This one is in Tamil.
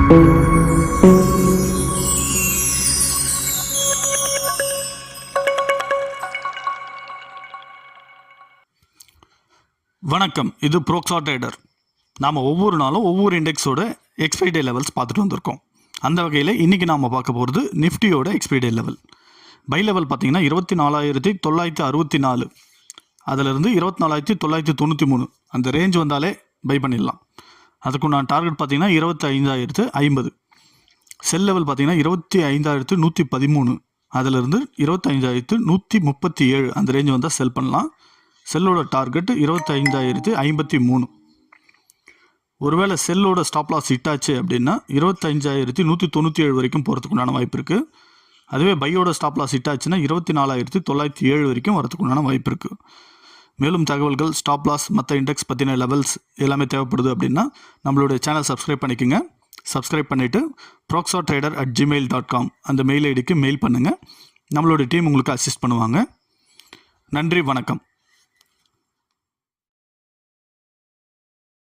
வணக்கம், இது ப்ரோக்ஸா ட்ரேடர். நாம் ஒவ்வொரு நாளும் ஒவ்வொரு இண்டெக்ஸோட எக்ஸ்பைரி டே லெவல்ஸ் பார்த்துட்டு வந்திருக்கோம். அந்த வகையில் இன்றைக்கி நாம் பார்க்க போகிறது நிஃப்டியோட expiry day level. By level பார்த்திங்கன்னா 24,964, அதிலிருந்து 24,993 அந்த ரேஞ்ச் வந்தாலே பை பண்ணிடலாம். அதுக்குண்டான டார்கெட் பார்த்திங்கன்னா 25,050. செல் லெவல் பார்த்திங்கன்னா 25,113, அதிலிருந்து 25,137 அந்த ரேஞ்ச் வந்தால் செல் பண்ணலாம். செல்லோட டார்கெட் 25,053. ஒருவேளை செல்லோட ஸ்டாப் லாஸ் ஹிட்டாச்சு அப்படின்னா 25,197 வரைக்கும் போகிறதுக்குண்டான வாய்ப்பு இருக்குது. அதுவே பையோட ஸ்டாப் லாஸ் ஹிட்டாச்சுன்னா 24,907 வரைக்கும் வரதுக்குண்டான வாய்ப்பு இருக்குது. மேலும் தகவல்கள், ஸ்டாப் லாஸ், மற்ற இண்டெக்ஸ் பற்றின லெவல்ஸ் எல்லாமே தேவைப்படுது அப்படின்னா நம்மளுடைய சேனல் சப்ஸ்கிரைப் பண்ணிக்கோங்க. சப்ஸ்கிரைப் பண்ணிவிட்டு proxatrader@gmail.com அந்த மெயில் ஐடிக்கு மெயில் பண்ணுங்கள். நம்மளுடைய டீம் உங்களுக்கு அசிஸ்ட் பண்ணுவாங்க. நன்றி, வணக்கம்.